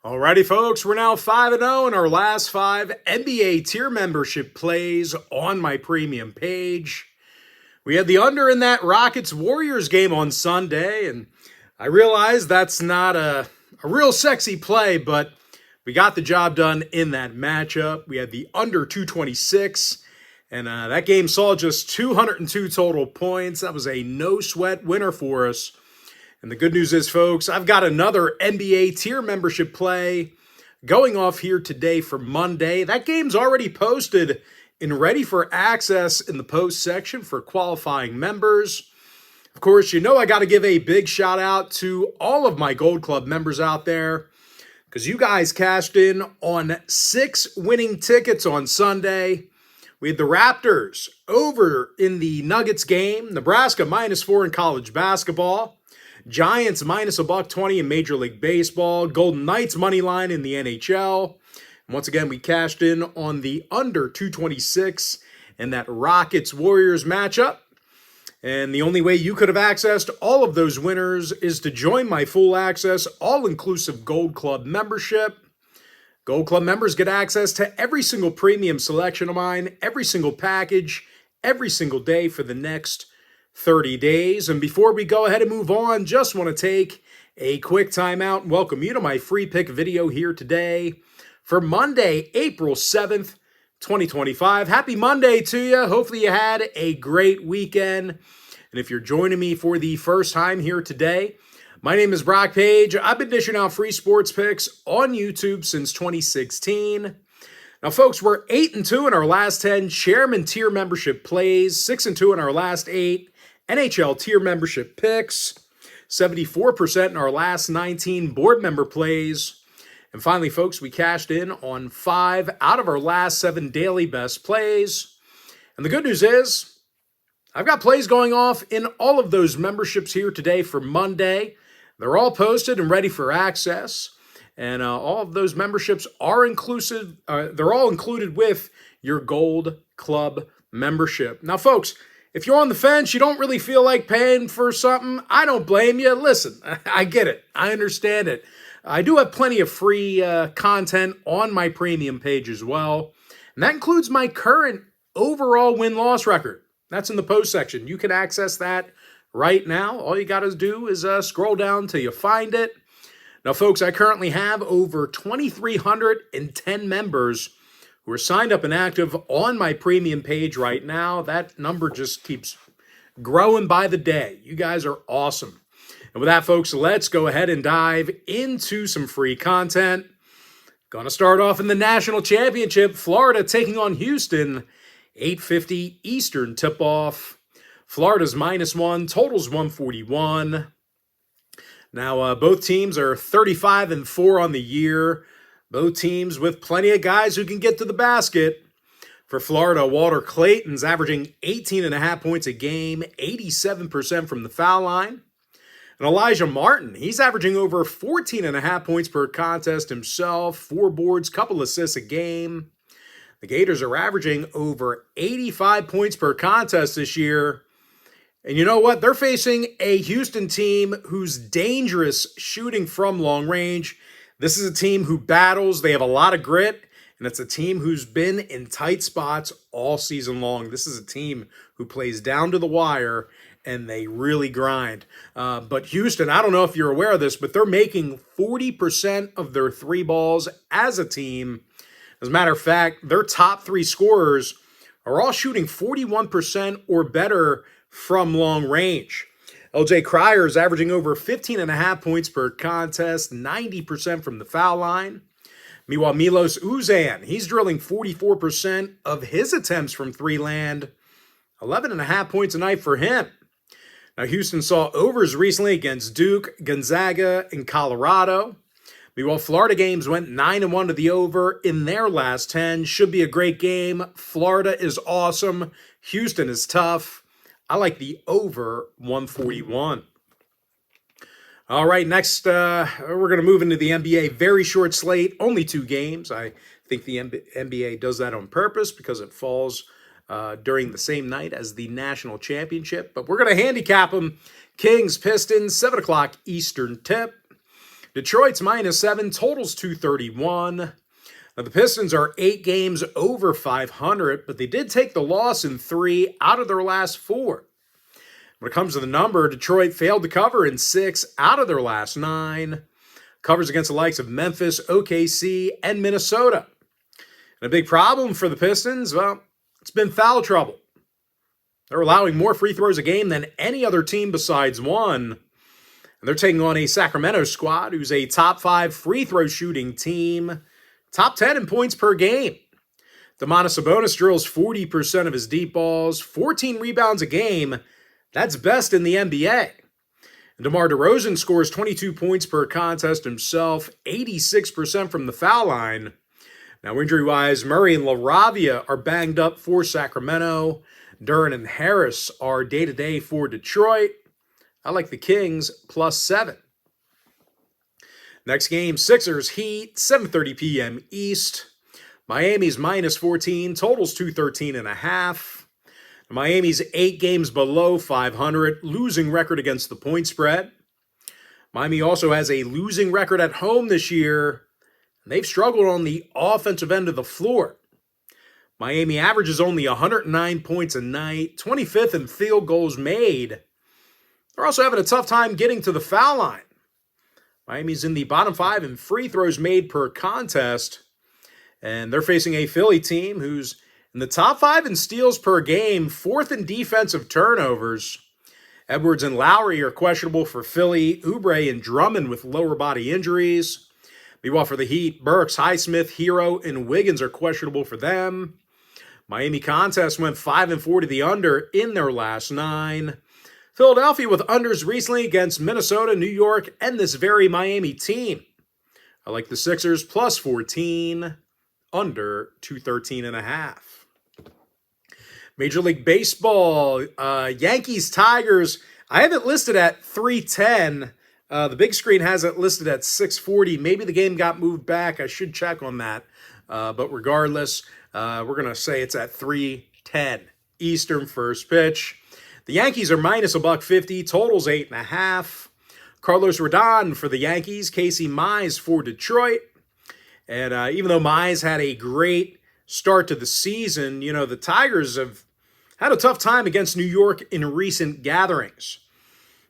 Alrighty, folks, we're now 5-0 in our last 5 NBA tier membership plays on my premium page. We had the under in that Rockets-Warriors game on Sunday, and I realize that's not a real sexy play, but we got the job done in that matchup. We had the under 226, and that game saw just 202 total points. That was a no-sweat winner for us. And the good news is, folks, I've got another NBA tier membership play going off here today for Monday. That game's already posted and ready for access in the post section for qualifying members. Of course, you know I got to give a big shout out to all of my Gold Club members out there because you guys cashed in on 6 winning tickets on Sunday. We had the Raptors over in the Nuggets game, Nebraska -4 in college basketball, Giants -120 in Major League Baseball, Golden Knights money line in the NHL. And once again, we cashed in on the under 226 in that Rockets-Warriors matchup. And the only way you could have accessed all of those winners is to join my full access, all-inclusive Gold Club membership. Gold Club members get access to every single premium selection of mine, every single package, every single day for the next 30 days. And before we go ahead and move on, just want to take a quick time out and welcome you to my free pick video here today for Monday, April 7th, 2025. Happy Monday to you. Hopefully you had a great weekend. And if you're joining me for the first time here today, my name is Brock Page. I've been dishing out free sports picks on YouTube since 2016. Now, folks, we're 8-2 in our last 10 Chairman tier membership plays, 6-2 in our last 8 NHL tier membership picks, 74% in our last 19 board member plays. And finally, folks, we cashed in on 5 out of our last 7 daily best plays. And the good news is I've got plays going off in all of those memberships here today for Monday. They're all posted and ready for access. And all of those memberships are inclusive. They're all included with your Gold Club membership. Now, folks, if you're on the fence, you don't really feel like paying for something, I don't blame you. Listen, I get it. I understand it. I do have plenty of free content on my premium page as well. And that includes my current overall win-loss record. That's in the post section. You can access that right now. All you got to do is scroll down till you find it. Now, folks, I currently have over 2,310 members who are signed up and active on my premium page right now. That number just keeps growing by the day. You guys are awesome. And with that, folks, let's go ahead and dive into some free content. Going to start off in the National Championship. Florida taking on Houston, 8:50 Eastern tip-off. Florida's -1, totals 141. Now, both teams are 35-4 on the year. Both teams with plenty of guys who can get to the basket. For Florida, Walter Clayton's averaging 18.5 points a game, 87% from the foul line. And Elijah Martin, he's averaging over 14.5 points per contest himself, 4 boards, couple assists a game. The Gators are averaging over 85 points per contest this year. And you know what? They're facing a Houston team who's dangerous shooting from long range. This is a team who battles. They have a lot of grit, and it's a team who's been in tight spots all season long. This is a team who plays down to the wire, and they really grind. But Houston, I don't know if you're aware of this, but they're making 40% of their 3 balls as a team. As a matter of fact, their top 3 scorers are all shooting 41% or better from long range. LJ Cryer is averaging over 15.5 points per contest, 90% from the foul line. Meanwhile, Milos Uzan, he's drilling 44% of his attempts from 3 land, 11.5 points a night for him. Now, Houston saw overs recently against Duke, Gonzaga, and Colorado. Meanwhile, Florida games went 9-1 to the over in their last 10. Should be a great game. Florida is awesome. Houston is tough. I like the over 141. All right, next we're going to move into the NBA. Very short slate, only 2 games. I think the NBA does that on purpose because it falls during the same night as the national championship. But we're going to handicap them. Kings, Pistons, 7 o'clock Eastern tip. Detroit's -7, totals 231. Now, the Pistons are 8 games over 500, but they did take the loss in 3 out of their last 4. When it comes to the number, Detroit failed to cover in 6 out of their last 9. Covers against the likes of Memphis, OKC, and Minnesota. And a big problem for the Pistons, well, it's been foul trouble. They're allowing more free throws a game than any other team besides one. And they're taking on a Sacramento squad who's a top 5 free throw shooting team, top 10 in points per game. Domantas Sabonis drills 40% of his deep balls, 14 rebounds a game. That's best in the NBA. And DeMar DeRozan scores 22 points per contest himself, 86% from the foul line. Now, injury-wise, Murray and LaRavia are banged up for Sacramento. Duren and Harris are day-to-day for Detroit. I like the Kings +7. Next game, Sixers Heat, 7:30 p.m. East. Miami's -14, totals 213.5. Miami's 8 games below 500, losing record against the point spread. Miami also has a losing record at home this year. They've struggled on the offensive end of the floor. Miami averages only 109 points a night, 25th in field goals made. They're also having a tough time getting to the foul line. Miami's in the bottom 5 in free throws made per contest. And they're facing a Philly team who's in the top 5 in steals per game, 4th in defensive turnovers. Edwards and Lowry are questionable for Philly. Oubre and Drummond with lower body injuries. Meanwhile, for the Heat, Burks, Highsmith, Hero, and Wiggins are questionable for them. Miami contest went 5-4 to the under in their last 9. Philadelphia with unders recently against Minnesota, New York, and this very Miami team. I like the Sixers +14, under 213.5. Major League Baseball, Yankees, Tigers. I have it listed at 310. The big screen has it listed at 640. Maybe the game got moved back. I should check on that. But regardless, we're going to say it's at 310 Eastern first pitch. The Yankees are -150, totals 8.5. Carlos Rodon for the Yankees, Casey Mize for Detroit. And even though Mize had a great start to the season, you know, the Tigers have had a tough time against New York in recent gatherings.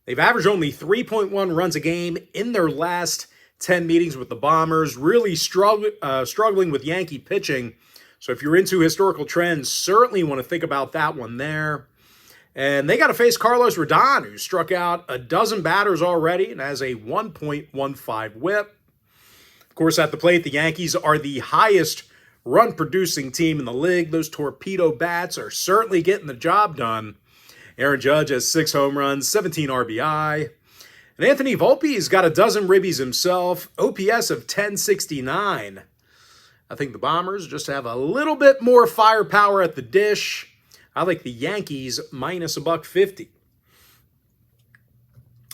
They've averaged only 3.1 runs a game in their last 10 meetings with the Bombers, really struggling with Yankee pitching. So if you're into historical trends, certainly want to think about that one there. And they got to face Carlos Rodon, who struck out a dozen batters already and has a 1.15 whip. Of course, at the plate, the Yankees are the highest run-producing team in the league. Those torpedo bats are certainly getting the job done. Aaron Judge has 6 home runs, 17 RBI. And Anthony Volpe's got a dozen ribbies himself, OPS of 1069. I think the Bombers just have a little bit more firepower at the dish. I like the Yankees -150.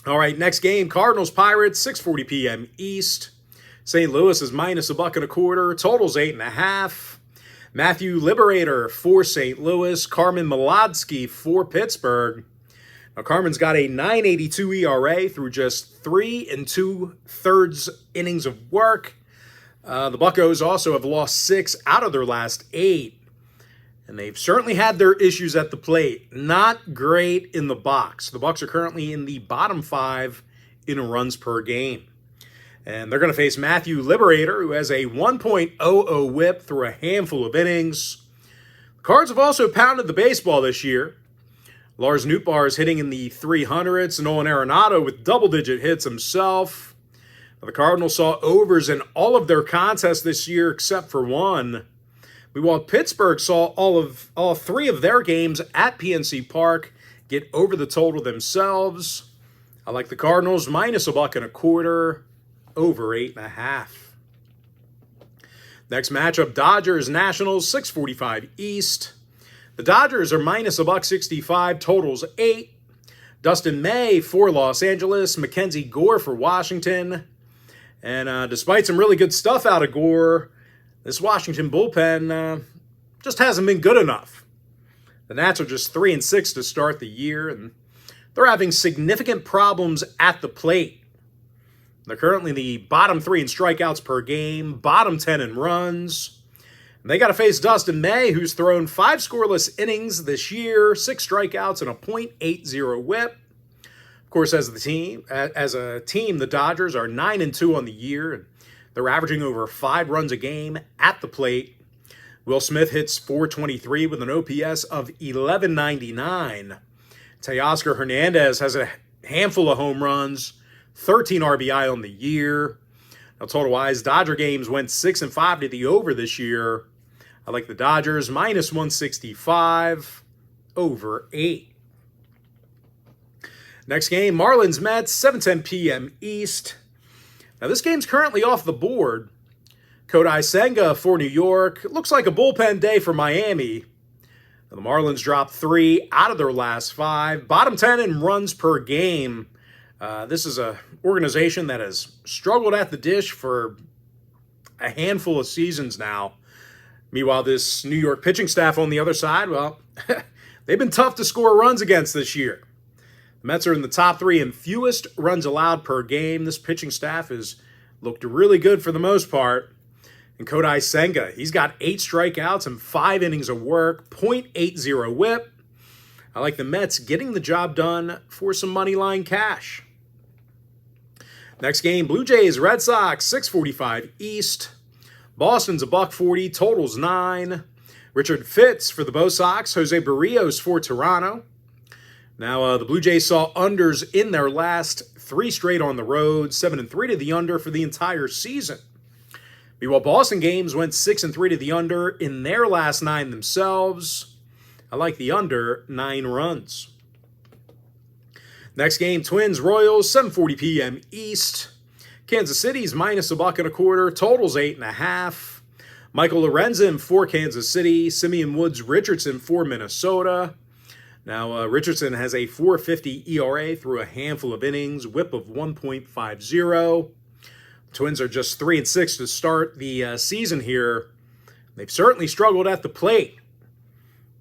All right, next game, Cardinals-Pirates, 6:40 p.m. East. St. Louis is -1.25, totals 8.5. Matthew Liberator for St. Louis, Carmen Mlodski for Pittsburgh. Now, Carmen's got a 9.82 ERA through just 3 2/3 innings of work. The Buccos also have lost 6 out of their last 8. And they've certainly had their issues at the plate. Not great in the box. The Bucs are currently in the bottom 5 in runs per game. And they're going to face Matthew Liberator, who has a 1.00 whip through a handful of innings. The Cards have also pounded the baseball this year. Lars Nootbaar is hitting in the 300s. Nolan Arenado with double-digit hits himself. The Cardinals saw overs in all of their contests this year except for one. Meanwhile, Pittsburgh saw all 3 of their games at PNC Park get over the total themselves. I like the Cardinals -1.25, over 8.5. Next matchup, Dodgers-Nationals, 6:45 East. The Dodgers are -165, totals 8. Dustin May for Los Angeles, Mackenzie Gore for Washington. And despite some really good stuff out of Gore, this Washington bullpen just hasn't been good enough. The Nats are just 3-6 to start the year, and they're having significant problems at the plate. They're currently the bottom 3 in strikeouts per game, bottom 10 in runs. And they got to face Dustin May, who's thrown 5 scoreless innings this year, 6 strikeouts, and a .80 whip. Of course, as a team, the Dodgers are 9-2 on the year, and they're averaging over 5 runs a game at the plate. Will Smith hits .423 with an OPS of 1199. Teoscar Hernandez has a handful of home runs, 13 RBI on the year. Now, total-wise, Dodger games went 6-5 to the over this year. I like the Dodgers, minus 165, over 8. Next game, Marlins-Mets, 7:10 p.m. East. Now, this game's currently off the board. Kodai Senga for New York. It looks like a bullpen day for Miami. Now, the Marlins dropped 3 out of their last 5. Bottom 10 in runs per game. This is an organization that has struggled at the dish for a handful of seasons now. Meanwhile, this New York pitching staff on the other side, well, they've been tough to score runs against this year. The Mets are in the top 3 in fewest runs allowed per game. This pitching staff has looked really good for the most part. And Kodai Senga, he's got 8 strikeouts and 5 innings of work, .80 whip. I like the Mets getting the job done for some money line cash. Next game, Blue Jays, Red Sox, 6:45 East. Boston's $1.40, totals 9. Richard Fitz for the Bo Sox, Jose Barrios for Toronto. Now, the Blue Jays saw unders in their last 3 straight on the road, 7-3 to the under for the entire season. Meanwhile, Boston games went 6-3 to the under in their last 9 themselves. I like the under 9 runs. Next game, Twins, Royals, 7:40 p.m. East. Kansas City's minus $1.25, totals 8.5. Michael Lorenzen for Kansas City, Simeon Woods Richardson for Minnesota. Now, Richardson has a .450 ERA through a handful of innings, whip of 1.50. Twins are just 3-6 to start the season here. They've certainly struggled at the plate.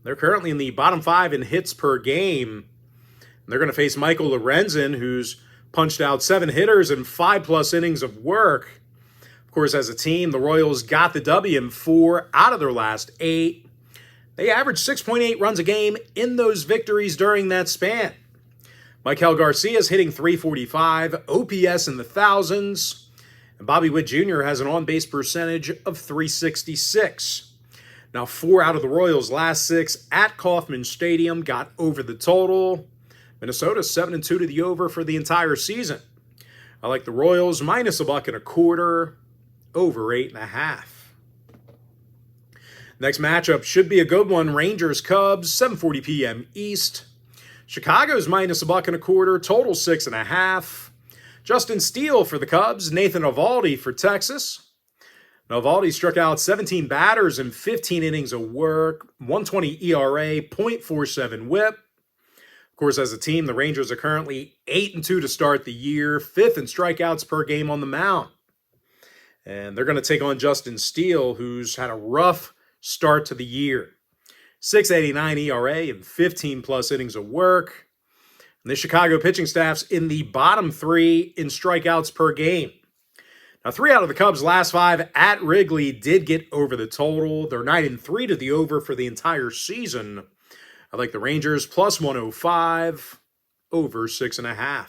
They're currently in the bottom 5 in hits per game. They're going to face Michael Lorenzen, who's punched out 7 hitters and 5+ innings of work. Of course, as a team, the Royals got the W in 4 out of their last 8. They averaged 6.8 runs a game in those victories during that span. Maikel Garcia's hitting .345, OPS in the thousands. And Bobby Witt Jr. has an on-base percentage of .366. Now, 4 out of the Royals' last 6 at Kauffman Stadium got over the total. Minnesota 7-2 to the over for the entire season. I like the Royals minus $1.25, over 8.5. Next matchup should be a good one. Rangers-Cubs, 7:40 p.m. East. Chicago's minus $1.25, total 6.5. Justin Steele for the Cubs, Nathan Eovaldi for Texas. Now, Eovaldi struck out 17 batters in 15 innings of work, 1.20 ERA, .47 whip. Of course, as a team, the Rangers are currently 8-2 to start the year, 5th in strikeouts per game on the mound. And they're going to take on Justin Steele, who's had a rough start to the year. 6.89 ERA and 15+ innings of work. And the Chicago pitching staff's in the bottom 3 in strikeouts per game. Now, 3 out of the Cubs' last 5 at Wrigley did get over the total. They're 9-3 to the over for the entire season. I like the Rangers plus 105, over 6.5.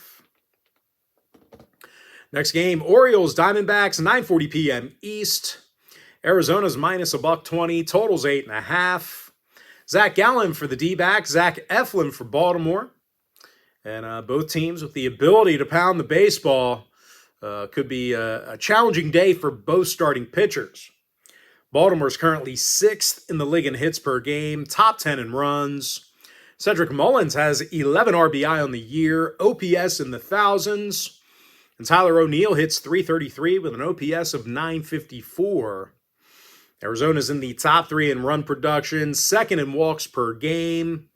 Next game, Orioles, Diamondbacks, 9:40 p.m. East. Arizona's minus $1.20, totals 8.5. Zach Gallen for the D-backs, Zach Eflin for Baltimore. And both teams with the ability to pound the baseball. Could be a challenging day for both starting pitchers. Baltimore's currently 6th in the league in hits per game, top 10 in runs. Cedric Mullins has 11 RBI on the year, OPS in the thousands. And Tyler O'Neill hits .333 with an OPS of .954. Arizona's in the top 3 in run production, 2nd in walks per game.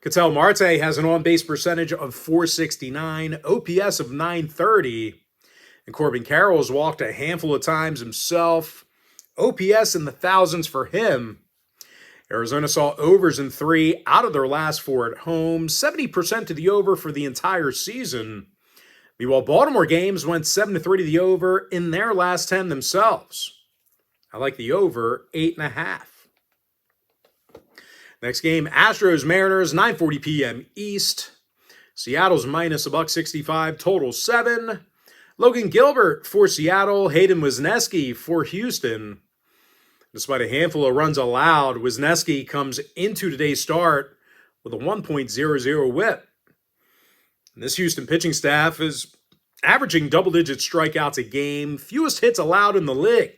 Ketel Marte has an on-base percentage of .469, OPS of .930. And Corbin Carroll's walked a handful of times himself. OPS in the thousands for him. Arizona saw overs in 3 out of their last 4 at home. 70% to the over for the entire season. Meanwhile, Baltimore games went 7-3 to the over in their last 10 themselves. I like the over 8.5. Next game, Astros Mariners, 9:40 p.m. East. Seattle's minus $1.65, total 7. Logan Gilbert for Seattle, Hayden Wesneski for Houston. Despite a handful of runs allowed, Wesneski comes into today's start with a 1.00 whip. And this Houston pitching staff is averaging double-digit strikeouts a game, fewest hits allowed in the league.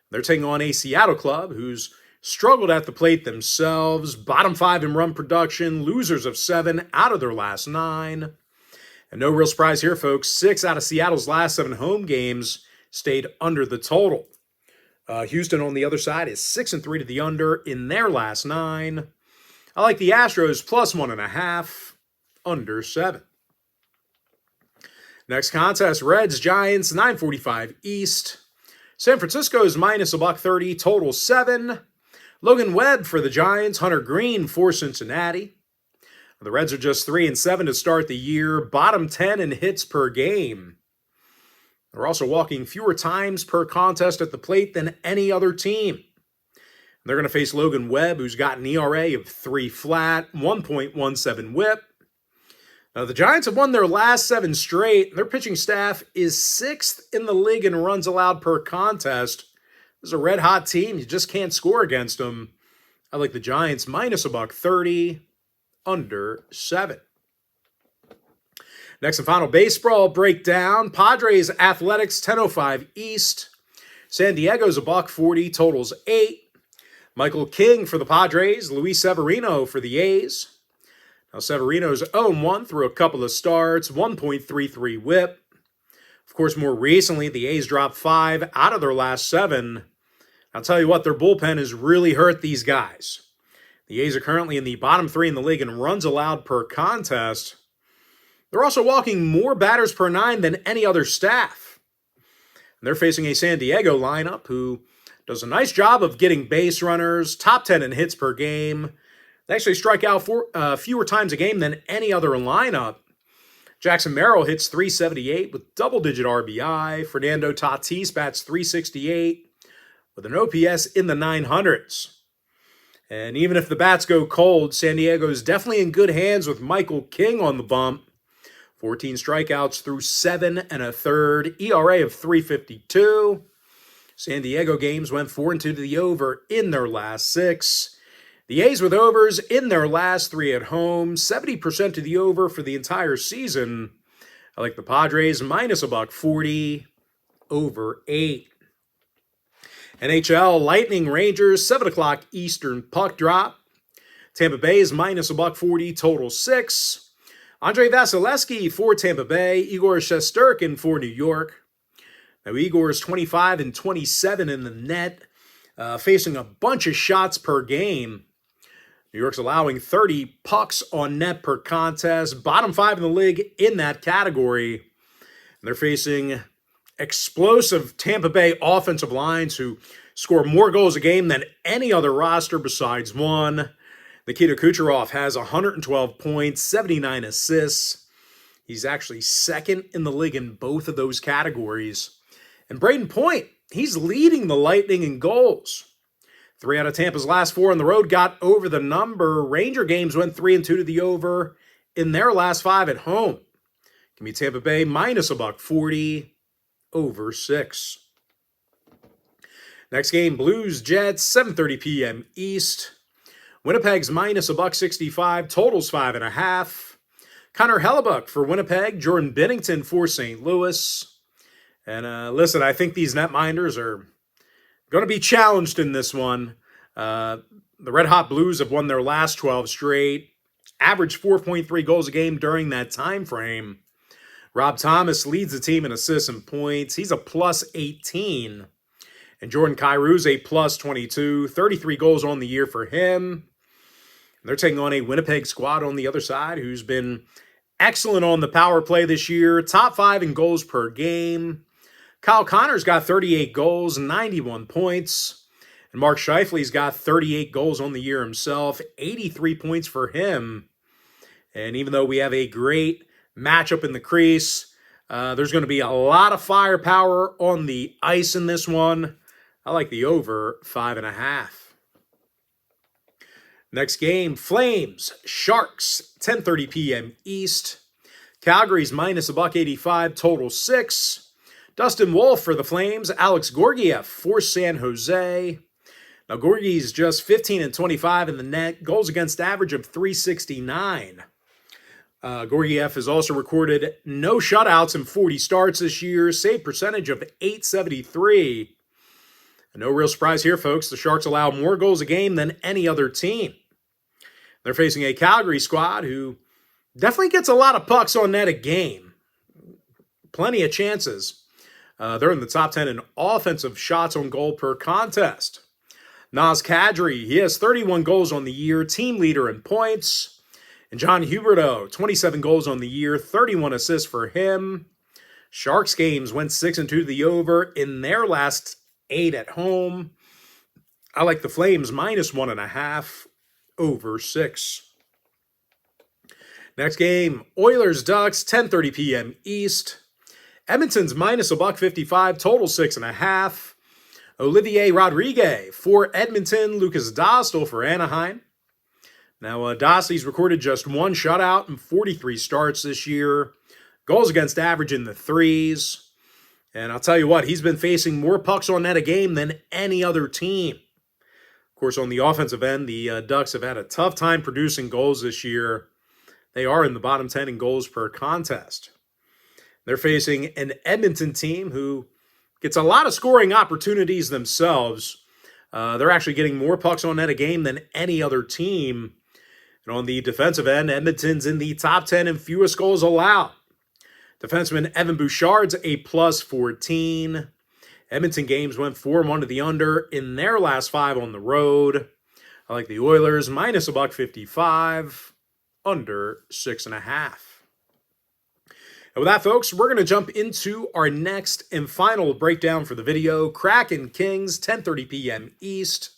They're taking on a Seattle club who's struggled at the plate themselves, bottom 5 in run production, losers of 7 out of their last 9. And no real surprise here, folks. 6 out of Seattle's last 7 home games stayed under the total. Houston on the other side is 6-3 to the under in their last 9. I like the Astros plus 1.5, under 7. Next contest, Reds Giants, 9:45 East. San Francisco's minus $1.30, total 7. Logan Webb for the Giants, Hunter Green for Cincinnati. The Reds are just 3-7 to start the year, bottom 10 in hits per game. They're also walking fewer times per contest at the plate than any other team. They're going to face Logan Webb, who's got an ERA of 3 flat, 1.17 whip. Now, the Giants have won their last 7 straight. Their pitching staff is 6th in the league in runs allowed per contest. This is a red-hot team. You just can't score against them. I like the Giants minus $1.30, under 7. Next and final baseball breakdown. Padres Athletics, 10:05 East. San Diego's $1.40, totals 8. Michael King for the Padres, Luis Severino for the A's. Now Severino's 0-1 through a couple of starts, 1.33 whip. Of course, more recently, the A's dropped 5 out of their last 7. I'll tell you what, their bullpen has really hurt these guys. The A's are currently in the bottom 3 in the league in runs allowed per contest. They're also walking more batters per 9 than any other staff. And they're facing a San Diego lineup who does a nice job of getting base runners, top 10 in hits per game. They actually strike out fewer times a game than any other lineup. Jackson Merrill hits .378 with double-digit RBI. Fernando Tatis bats .368 with an OPS in the 900s. And even if the bats go cold, San Diego is definitely in good hands with Michael King on the bump. 14 strikeouts through 7 1/3, ERA of 3.52. San Diego games went 4-2 to the over in their last 6. The A's with overs in their last 3 at home, 70% to the over for the entire season. I like the Padres minus $1.40, over 8. NHL Lightning Rangers, 7 o'clock Eastern puck drop. Tampa Bay is minus $1.40, total 6. Andrei Vasilevsky for Tampa Bay, Igor Shesterkin for New York. Now, Igor is 25-27 in the net, facing a bunch of shots per game. New York's allowing 30 pucks on net per contest, bottom 5 in the league in that category. And they're facing explosive Tampa Bay offensive lines who score more goals a game than any other roster besides one. Nikita Kucherov has 112 points, 79 assists. He's actually 2nd in the league in both of those categories. And Braden Point, he's leading the Lightning in goals. 3 out of Tampa's last 4 on the road got over the number. Ranger games went 3-2 to the over in their last 5 at home. Give me Tampa Bay minus $1.40, over 6. Next game, Blues Jets, 7:30 p.m. East. Winnipeg's minus $1.65, totals 5.5. Connor Hellebuck for Winnipeg, Jordan Binnington for St. Louis. And listen, I think these netminders are going to be challenged in this one. The Red Hot Blues have won their last 12 straight, averaged 4.3 goals a game during that time frame. Rob Thomas leads the team in assists and points. He's a plus 18. And Jordan Kyrie's a plus 22, 33 goals on the year for him. And they're taking on a Winnipeg squad on the other side who's been excellent on the power play this year, top 5 in goals per game. Kyle Connor's got 38 goals, 91 points. And Mark Scheifele's got 38 goals on the year himself, 83 points for him. And even though we have a great matchup in the crease, There's going to be a lot of firepower on the ice in this one. I like the over 5.5. Next game, Flames, Sharks, 10:30 p.m. East. Calgary's minus $1.85, total 6. Dustin Wolf for the Flames, Alex Gorgiev for San Jose. Now, Gorgie's just 15 and 25 in the net, goals against average of 369. Gorgiev has also recorded no shutouts in 40 starts this year, save percentage of .873. And no real surprise here, folks. The Sharks allow more goals a game than any other team. They're facing a Calgary squad who definitely gets a lot of pucks on net a game. Plenty of chances. They're in the top 10 in offensive shots on goal per contest. Naz Kadri, he has 31 goals on the year, team leader in points. And John Huberdeau, 27 goals on the year, 31 assists for him. Sharks games went 6-2 to the over in their last 8 at home. I like the Flames minus 1.5, over 6. Next game, Oilers Ducks, 10:30 p.m. East. Edmonton's minus $1.55, total 6.5. Olivier Rodriguez for Edmonton, Lucas Dostal for Anaheim. Now, Dostal's recorded just 1 shutout in 43 starts this year. Goals against average in the 3s. And I'll tell you what, he's been facing more pucks on net a game than any other team. Of course, on the offensive end, the Ducks have had a tough time producing goals this year. They are in the bottom 10 in goals per contest. They're facing an Edmonton team who gets a lot of scoring opportunities themselves. They're actually getting more pucks on net a game than any other team. And on the defensive end, Edmonton's in the top 10 in fewest goals allowed. Defenseman Evan Bouchard's a plus 14. Edmonton games went 4-1 to the under in their last 5 on the road. I like the Oilers minus $1.55, under 6.5. And with that, folks, we're going to jump into our next and final breakdown for the video. Kraken Kings, 10:30 p.m. East.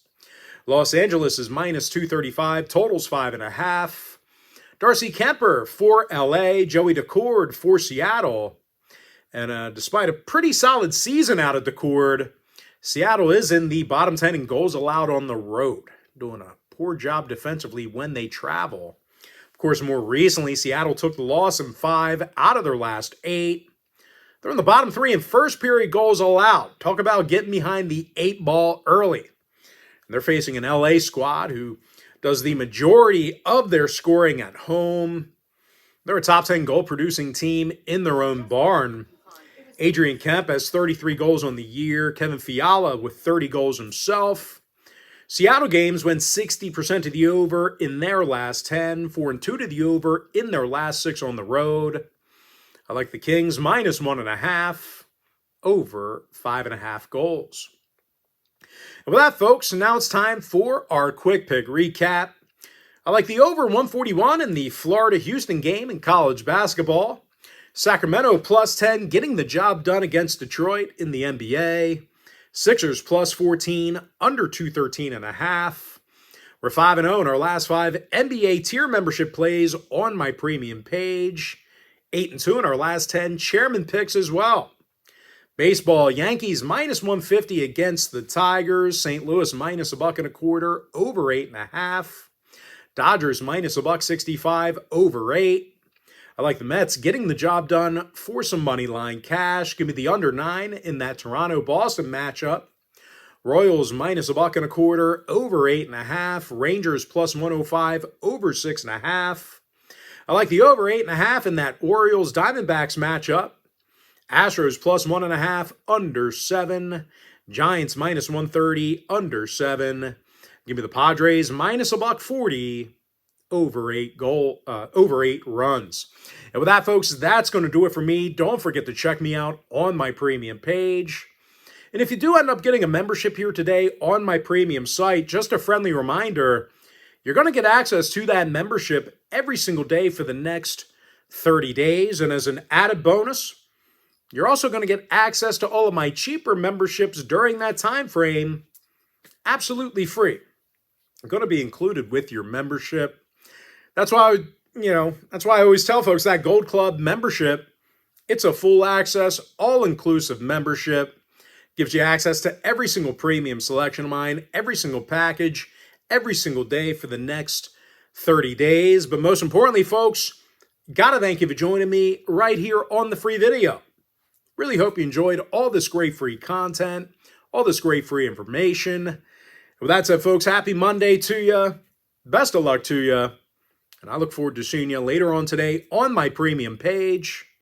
Los Angeles is minus 235, totals 5.5. Darcy Kemper for LA, Joey Decord for Seattle. And despite a pretty solid season out of Decord, Seattle is in the bottom 10 in goals allowed on the road, doing a poor job defensively when they travel. Of course, more recently, Seattle took the loss in 5 out of their last 8. They're in the bottom 3 in first period goals allowed. Talk about getting behind the 8 ball early. And they're facing an LA squad who does the majority of their scoring at home. They're a top 10 goal producing team in their own barn. Adrian Kemp has 33 goals on the year. Kevin Fiala with 30 goals himself. Seattle games went 60% to the over in their last 10, 4-2 to the over in their last 6 on the road. I like the Kings minus 1.5, over 5.5 goals. And with that, folks, now it's time for our quick pick recap. I like the over 141 in the Florida-Houston game in college basketball. Sacramento plus 10, getting the job done against Detroit in the NBA. Sixers plus 14, under 213.5. We're 5-0 in our last 5 NBA tier membership plays on my premium page. 8-2 in our last 10 chairman picks as well. Baseball, Yankees minus 150 against the Tigers. St. Louis minus $1.25, over 8.5. Dodgers minus $1.65, over 8. I like the Mets getting the job done for some money line cash. Give me the under 9 in that Toronto-Boston matchup. Royals minus $1.25, over 8.5. Rangers plus 105, over 6.5. I like the over 8.5 in that Orioles-Diamondbacks matchup. Astros plus 1.5, under 7. Giants minus 130, under 7. Give me the Padres minus $1.40. Over 8 runs. And with that, folks, that's going to do it for me. Don't forget to check me out on my premium page. And if you do end up getting a membership here today on my premium site, just a friendly reminder, you're going to get access to that membership every single day for the next 30 days. And as an added bonus, you're also going to get access to all of my cheaper memberships during that time frame, absolutely free. They're going to be included with your membership. That's why I always tell folks that Gold Club membership It's a full access, all-inclusive membership. Gives you access to every single premium selection of mine, every single package, every single day for the next 30 days. But most importantly, folks, gotta thank you for joining me right here on the free video. Really hope you enjoyed all this great free content, all this great free information. With that said, folks, happy Monday to you. Best of luck to you. And I look forward to seeing you later on today on my premium page.